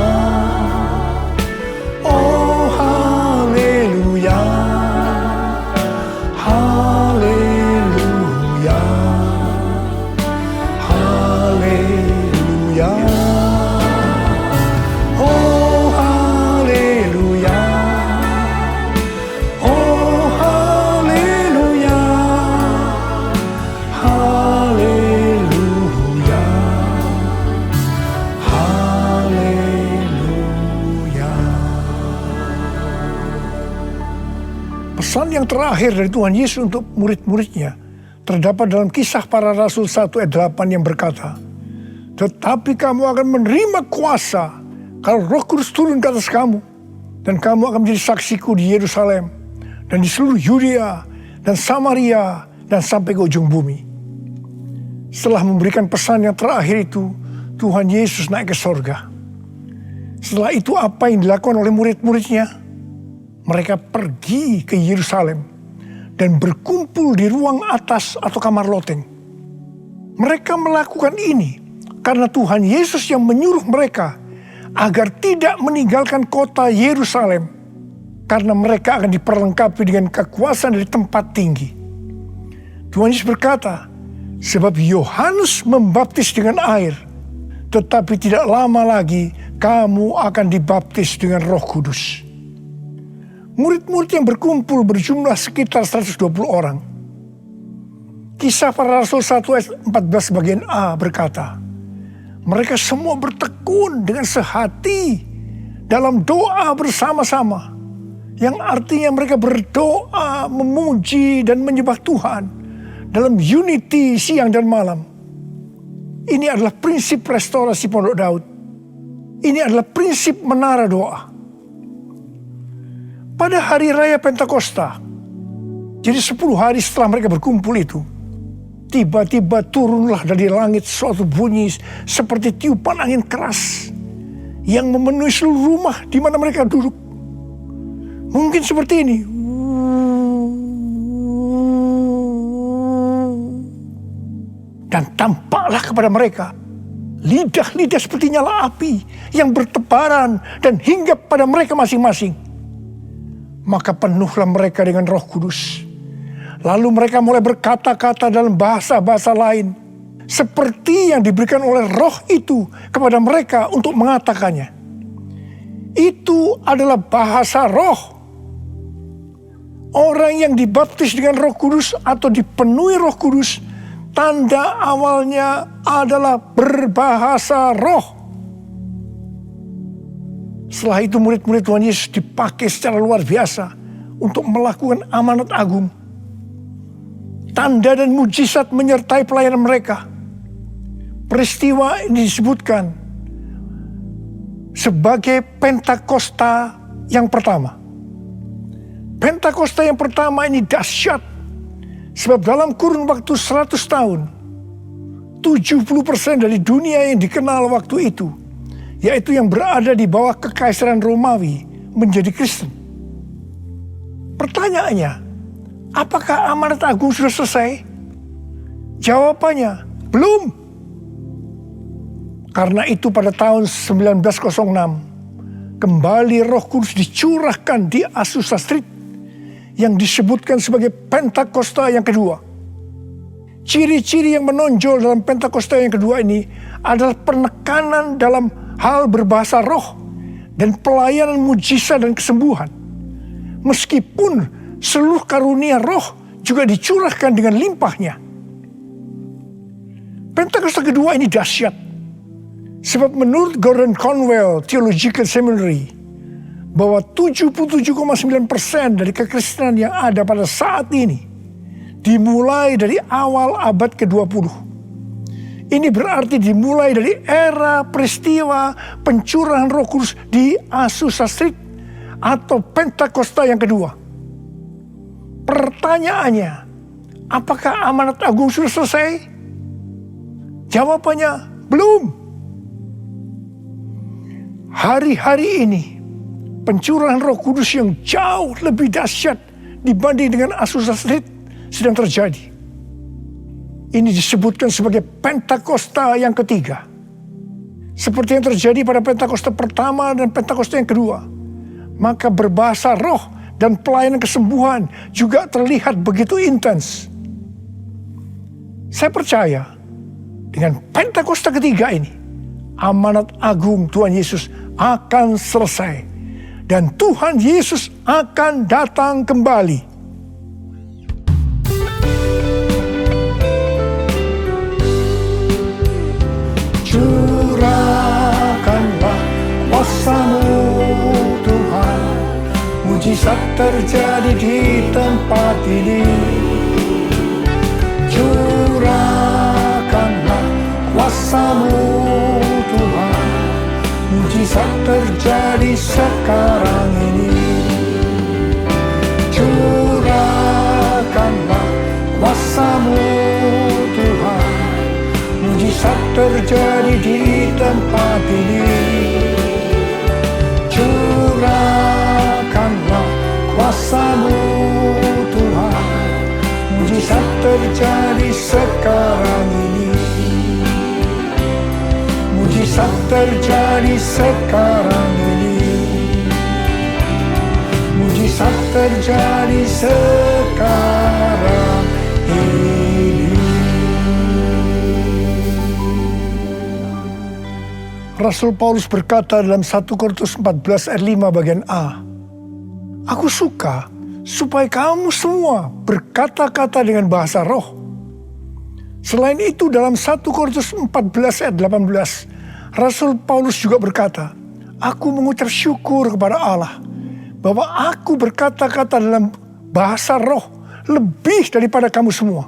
Oh, haleluya! Haleluya! Haleluya! Oh, haleluya! Oh, haleluya! Haleluya! Haleluya! Pesan yang terakhir dari Tuhan Yesus untuk murid-muridnya terdapat dalam Kisah Para Rasul 1 ayat 8 yang berkata, "Tetapi kamu akan menerima kuasa kalau Roh Kudus turun ke atas kamu, dan kamu akan menjadi saksiku di Yerusalem dan di seluruh Yudea dan Samaria dan sampai ke ujung bumi." Setelah memberikan pesan yang terakhir itu, Tuhan Yesus naik ke sorga. Setelah itu apa yang dilakukan oleh murid-muridnya? Mereka pergi ke Yerusalem dan berkumpul di ruang atas atau kamar loteng. Mereka melakukan ini karena Tuhan Yesus yang menyuruh mereka agar tidak meninggalkan kota Yerusalem, karena mereka akan diperlengkapi dengan kekuasaan dari tempat tinggi. Tuhan Yesus berkata, sebab Yohanes membaptis dengan air, tetapi tidak lama lagi kamu akan dibaptis dengan Roh Kudus. Murid-murid yang berkumpul berjumlah sekitar 120 orang. Kisah Para Rasul 1 ayat 14 bagian A berkata, mereka semua bertekun dengan sehati dalam doa bersama-sama, yang artinya mereka berdoa, memuji dan menyembah Tuhan dalam unity siang dan malam. Ini adalah prinsip restorasi Pondok Daud. Ini adalah prinsip menara doa. Pada hari raya Pentakosta, jadi 10 hari setelah mereka berkumpul itu, tiba-tiba turunlah dari langit suatu bunyi seperti tiupan angin keras yang memenuhi seluruh rumah di mana mereka duduk. Mungkin seperti ini. Dan tampaklah kepada mereka lidah-lidah seperti nyala api yang bertebaran dan hinggap pada mereka masing-masing. Maka penuhlah mereka dengan Roh Kudus. Lalu mereka mulai berkata-kata dalam bahasa-bahasa lain, seperti yang diberikan oleh Roh itu kepada mereka untuk mengatakannya. Itu adalah bahasa roh. Orang yang dibaptis dengan Roh Kudus atau dipenuhi Roh Kudus, tanda awalnya adalah berbahasa roh. Setelah itu murid-murid Tuhan Yesus dipakai secara luar biasa untuk melakukan amanat agung. Tanda dan mujizat menyertai pelayanan mereka. Peristiwa ini disebutkan sebagai Pentakosta yang pertama. Pentakosta yang pertama ini dahsyat. Sebab dalam kurun waktu 100 tahun, 70% dari dunia yang dikenal waktu itu, yaitu yang berada di bawah kekaisaran Romawi, menjadi Kristen. Pertanyaannya, apakah amanat agung sudah selesai? Jawabannya, belum. Karena itu pada tahun 1906, kembali Roh Kudus dicurahkan di Azusa Street, yang disebutkan sebagai Pentakosta yang kedua. Ciri-ciri yang menonjol dalam Pentakosta yang kedua ini adalah penekanan dalam hal berbahasa roh dan pelayanan mujizat dan kesembuhan. Meskipun seluruh karunia roh juga dicurahkan dengan limpahnya. Pentakosta kedua ini dahsyat. Sebab menurut Gordon Conwell Theological Seminary, bahwa 77,9% dari kekristenan yang ada pada saat ini dimulai dari awal abad ke-20. Ini berarti dimulai dari era peristiwa pencurahan Roh Kudus di Azusa Street atau Pentakosta yang kedua. Pertanyaannya, apakah amanat agung sudah selesai? Jawabannya, belum. Hari-hari ini pencurahan Roh Kudus yang jauh lebih dahsyat dibanding dengan Azusa Street sedang terjadi. Ini disebutkan sebagai Pentakosta yang ketiga. Seperti yang terjadi pada Pentakosta pertama dan Pentakosta yang kedua. Maka berbahasa roh dan pelayanan kesembuhan juga terlihat begitu intens. Saya percaya dengan Pentakosta ketiga ini, amanat agung Tuhan Yesus akan selesai. Dan Tuhan Yesus akan datang kembali. Curahkanlah kuasa-Mu Tuhan, mujizat terjadi di tempat ini. Curahkanlah kuasa-Mu Tuhan, mujizat terjadi sekarang ini. Curahkanlah kuasa-Mu Tuhan, mujizat terjadi di tempat ini. Curahkanlah kuasa-Mu Tuhan, mujizat terjadi sekarang ini. Mujizat terjadi sekarang ini. Mujizat terjadi sekarang ini. Rasul Paulus berkata dalam 1 Korintus 14 ayat 5 bagian A, "Aku suka supaya kamu semua berkata-kata dengan bahasa roh." Selain itu dalam 1 Korintus 14 ayat 18, Rasul Paulus juga berkata, "Aku mengucap syukur kepada Allah bahwa aku berkata-kata dalam bahasa roh lebih daripada kamu semua."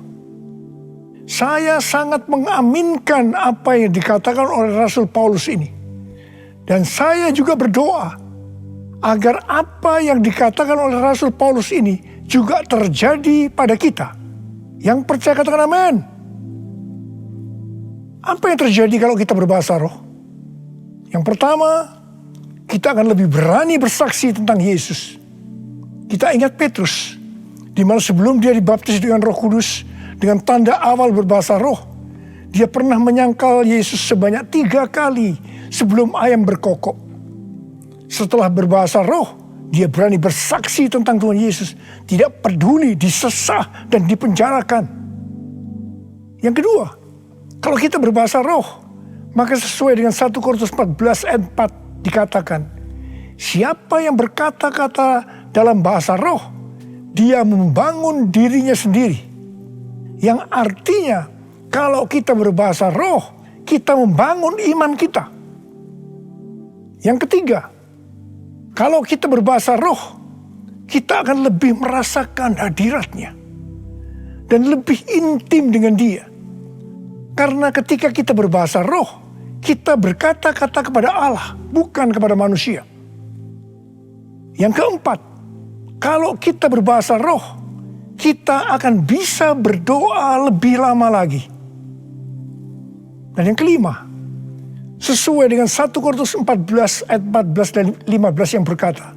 Saya sangat mengaminkan apa yang dikatakan oleh Rasul Paulus ini. Dan saya juga berdoa agar apa yang dikatakan oleh Rasul Paulus ini juga terjadi pada kita. Yang percaya katakan amin. Apa yang terjadi kalau kita berbahasa roh? Yang pertama, kita akan lebih berani bersaksi tentang Yesus. Kita ingat Petrus, di mana sebelum dia dibaptis dengan Roh Kudus, dengan tanda awal berbahasa roh, dia pernah menyangkal Yesus sebanyak 3 kali sebelum ayam berkokok. Setelah berbahasa roh, dia berani bersaksi tentang Tuhan Yesus, tidak peduli disesah dan dipenjarakan. Yang kedua, kalau kita berbahasa roh, maka sesuai dengan 1 Korintus 14 ayat 4 dikatakan, Siapa yang berkata-kata dalam bahasa roh, dia membangun dirinya sendiri. Yang artinya, kalau kita berbahasa roh, kita membangun iman kita. Yang ketiga, kalau kita berbahasa roh, kita akan lebih merasakan hadiratnya. Dan lebih intim dengan dia. Karena ketika kita berbahasa roh, kita berkata-kata kepada Allah, bukan kepada manusia. Yang keempat, kalau kita berbahasa roh, kita akan bisa berdoa lebih lama lagi. Dan yang kelima, sesuai dengan 1 Korintus 14 ayat 14 dan 15 yang berkata,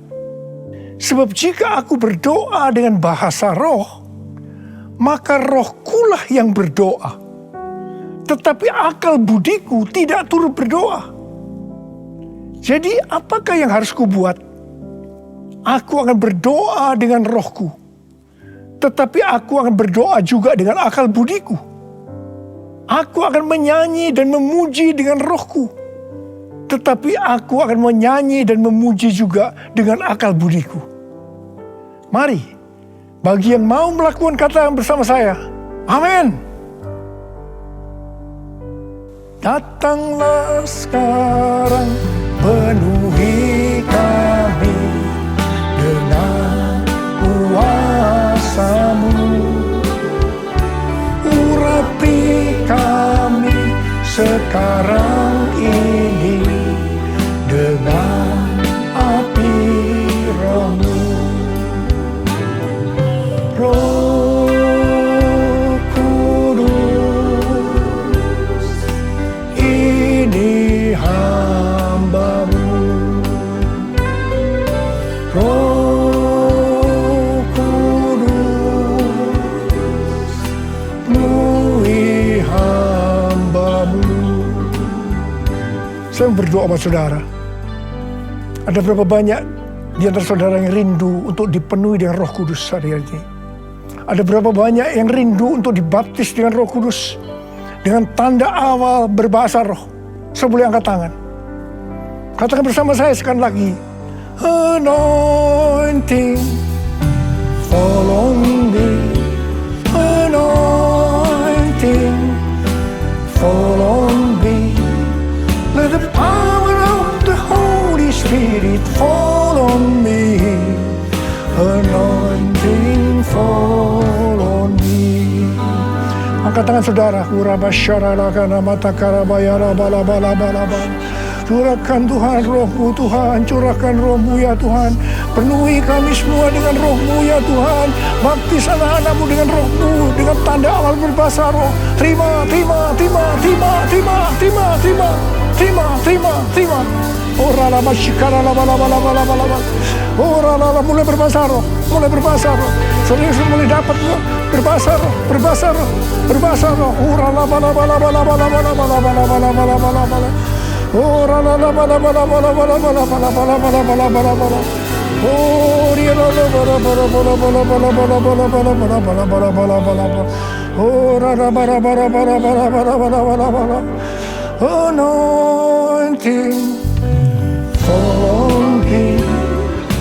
sebab jika aku berdoa dengan bahasa roh, maka rohkulah yang berdoa. Tetapi akal budiku tidak turut berdoa. Jadi apakah yang harus kubuat? Aku akan berdoa dengan rohku. Tetapi aku akan berdoa juga dengan akal budiku. Aku akan menyanyi dan memuji dengan rohku. Tetapi aku akan menyanyi dan memuji juga dengan akal budiku. Mari, bagi yang mau melakukan kata bersama saya, amin. Datanglah sekarang, penuhi kami dengan kuasa-Mu. Urapi kami sekarang ini dengan api Roh-Mu. Roh Kudus, ini hamba-Mu. Roh Kudus, penuhi hamba-Mu. Saya berdoa buat saudara. Ada berapa banyak di antara saudara yang rindu untuk dipenuhi dengan Roh Kudus hari ini? Ada berapa banyak yang rindu untuk dibaptis dengan Roh Kudus, dengan tanda awal berbahasa roh? Saya boleh angkat tangan. Katakan bersama saya sekali lagi. Anointing, fall on me. Anointing, fall on me. Let the power of the Holy Spirit fall on me. Anointing, fall on me. Angkat tangan saudara. Curahkan Tuhan Roh-Mu, Tuhan. Curahkan Roh-Mu ya Tuhan. Penuhi kami semua dengan Roh-Mu ya Tuhan. Baptis anak-anak-Mu dengan Roh-Mu, dengan tanda awal berbahasa roh. Terima. Ora la masyikara la bala. Ora la mulai berbahasa roh. Serius mulai dapat berbahasa roh. Ora la bala. Ora la bala. Oh, dia la bala. Ora la bala. Anointing, fall on me.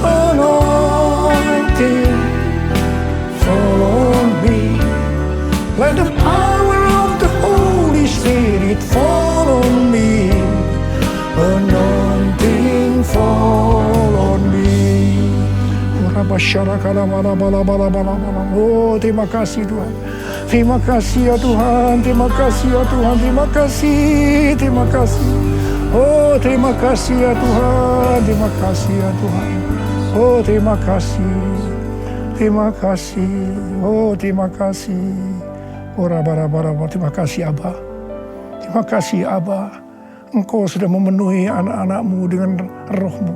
Anointing, fall on me. Let the power of the Holy Spirit fall on me. Anointing, fall on me. Oh, terima kasih Tuhan. Terima kasih ya Tuhan. Terima kasih ya Tuhan. Terima kasih. Oh, terima kasih ya Tuhan. Terima kasih ya Tuhan. Oh, terima kasih. Oh, terima kasih. Ora bara. Terima kasih Abba. Terima kasih Abba. Engkau sudah memenuhi anak-anak-Mu dengan Roh-Mu.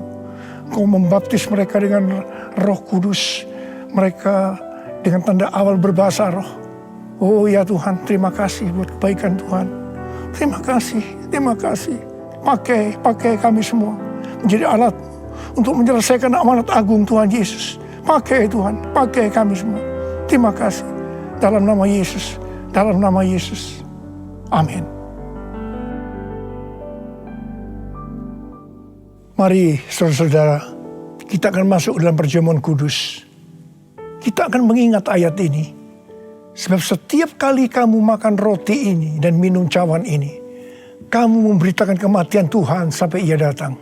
Engkau membaptis mereka dengan Roh Kudus. Mereka dengan tanda awal berbahasa roh. Oh ya Tuhan, terima kasih buat kebaikan Tuhan. Terima kasih. Pakai kami semua menjadi alat untuk menyelesaikan amanat agung Tuhan Yesus. Pakai Tuhan, pakai kami semua. Terima kasih. Dalam nama Yesus. Amin. Mari saudara-saudara, kita akan masuk dalam perjamuan kudus. Kita akan mengingat ayat ini. Sebab setiap kali kamu makan roti ini dan minum cawan ini, kamu memberitakan kematian Tuhan sampai Ia datang.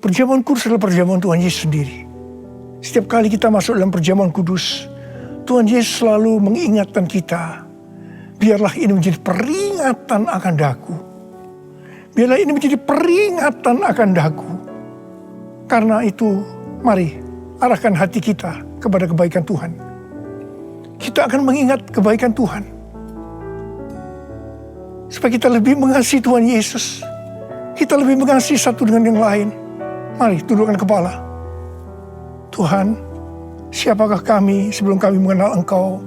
Perjamuan kudus adalah perjamuan Tuhan Yesus sendiri. Setiap kali kita masuk dalam perjamuan kudus, Tuhan Yesus selalu mengingatkan kita, biarlah ini menjadi peringatan akan daku. Biarlah ini menjadi peringatan akan daku. Karena itu, mari arahkan hati kita kepada kebaikan Tuhan. Kita akan mengingat kebaikan Tuhan. Supaya kita lebih mengasihi Tuhan Yesus. Kita lebih mengasihi satu dengan yang lain. Mari tundukkan kepala. Tuhan, siapakah kami sebelum kami mengenal Engkau?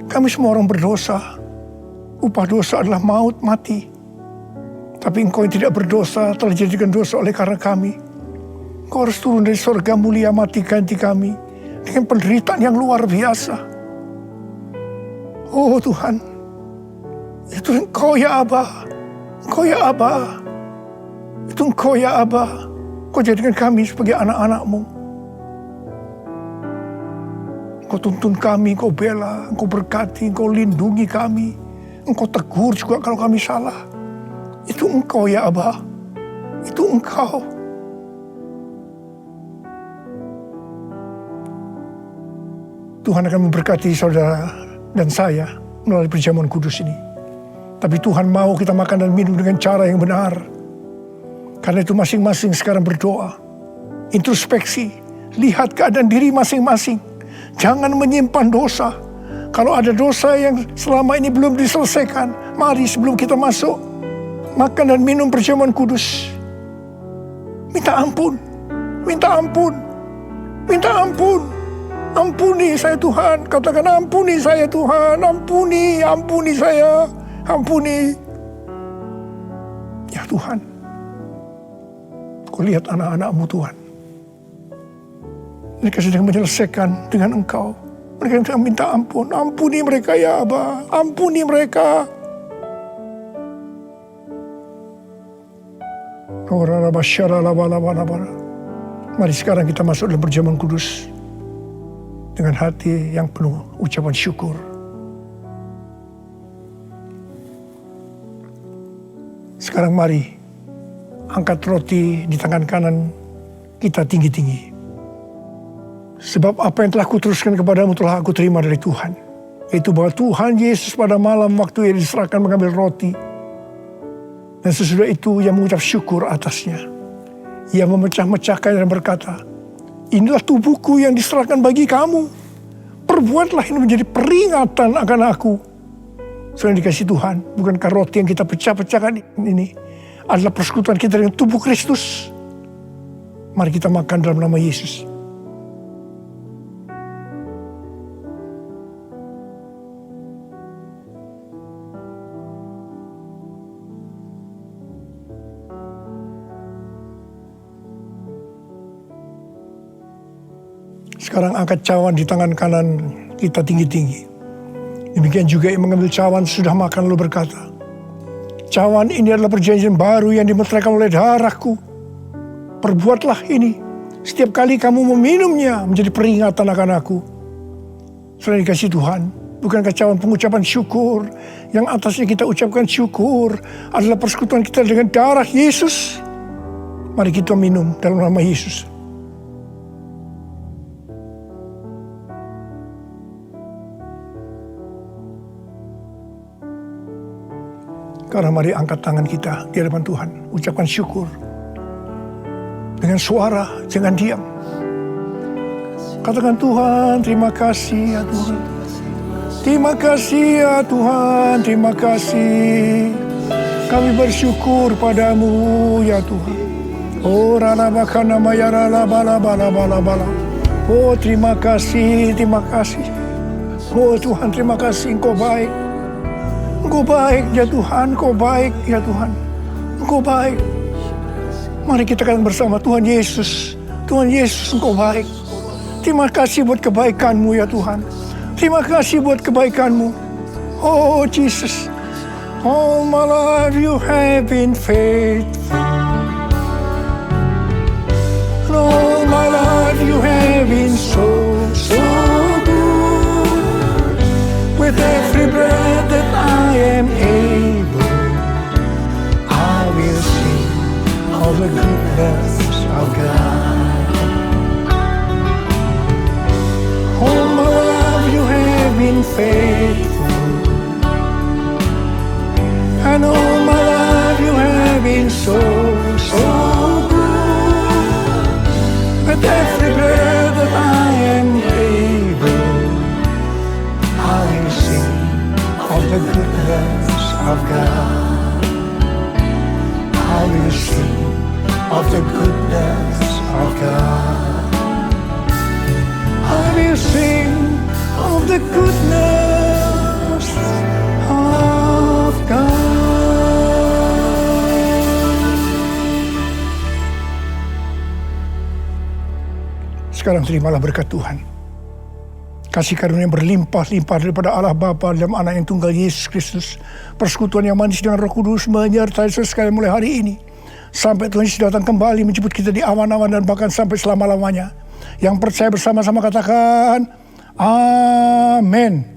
Kami semua orang berdosa. Upah dosa adalah maut, mati. Tapi Engkau yang tidak berdosa telah dijadikan dosa oleh karena kami. Engkau harus turun dari surga mulia, mati ganti kami dengan penderitaan yang luar biasa. Oh Tuhan, itu Engkau ya Aba. Engkau ya Aba. Itu Engkau ya Aba. Engkau jadikan kami sebagai anak-anak-Mu. Engkau tuntun kami, Engkau bela, Engkau berkati, Engkau lindungi kami. Engkau tegur juga kalau kami salah. Itu Engkau ya Aba. Itu Engkau. Tuhan akan memberkati saudara dan saya melalui perjamuan kudus ini. Tapi Tuhan mau kita makan dan minum dengan cara yang benar. Karena itu masing-masing sekarang berdoa. Introspeksi. Lihat keadaan diri masing-masing. Jangan menyimpan dosa. Kalau ada dosa yang selama ini belum diselesaikan, mari sebelum kita masuk makan dan minum perjamuan kudus, minta ampun, minta ampun, minta ampun. Ampuni saya Tuhan, katakan ampuni saya Tuhan, ampuni, ampuni saya, ampuni. Ya Tuhan, Kau lihat anak-anak-Mu Tuhan. Mereka sedang menyelesaikan dengan Engkau. Mereka sedang minta ampun, ampuni mereka ya Aba, ampuni mereka. Mari sekarang kita masuk dalam perjamuan kudus dengan hati yang penuh ucapan syukur. Sekarang mari angkat roti di tangan kanan kita tinggi-tinggi. Sebab apa yang telah kuteruskan kepadamu telah aku terima dari Tuhan. Yaitu bahwa Tuhan Yesus pada malam waktu Ia diserahkan mengambil roti. Dan sesudah itu Ia mengucap syukur atasnya. Ia memecah-mecahkan dan berkata, inilah tubuhku yang diserahkan bagi kamu. Perbuatlah ini menjadi peringatan akan aku. Saudara dikasih Tuhan, bukankah roti yang kita pecah-pecahkan ini adalah persekutuan kita dengan tubuh Kristus? Mari kita makan dalam nama Yesus. Sekarang angkat cawan di tangan kanan kita tinggi-tinggi. Demikian juga yang mengambil cawan sudah makan lalu berkata, cawan ini adalah perjanjian baru yang dimeteraikan oleh darahku. Perbuatlah ini setiap kali kamu meminumnya menjadi peringatan akan aku. Saudara dikasih Tuhan, bukankah cawan pengucapan syukur yang atasnya kita ucapkan syukur adalah persekutuan kita dengan darah Yesus? Mari kita minum dalam nama Yesus. Karena mari angkat tangan kita di hadapan Tuhan. Ucapkan syukur. Dengan suara, jangan diam. Katakan Tuhan, terima kasih ya Tuhan. Terima kasih ya Tuhan, terima kasih. Kami bersyukur padamu ya Tuhan. Oh rana bakana mayara la bala bala bala bala. Oh terima kasih, terima kasih. Oh Tuhan, terima kasih, Engkau baik. Engkau baik ya Tuhan, Engkau baik ya Tuhan. Engkau baik. Mari kita katakan bersama, Tuhan Yesus. Tuhan Yesus, Engkau baik. Terima kasih buat kebaikan-Mu ya Tuhan. Terima kasih buat kebaikan-Mu. Oh Jesus. All my life you have been faithful. And all my life you have been so, so good. With every breath that I am able, I will sing of the goodness of God. All my life you have been faithful, and all my life you have been so, so good. With every breath that I am able, I will sing of the goodness of God. I will sing of the goodness of God. I will sing of the goodness of God. Sekarang terimalah berkat Tuhan. Kasih karunia berlimpah-limpah daripada Allah Bapa dalam Anak yang tunggal Yesus Kristus. Persekutuan yang manis dengan Roh Kudus menyertai sekalian mulai hari ini. Sampai Tuhan Yesus datang kembali menjemput kita di awan-awan dan bahkan sampai selama-lamanya. Yang percaya bersama-sama katakan, Amin.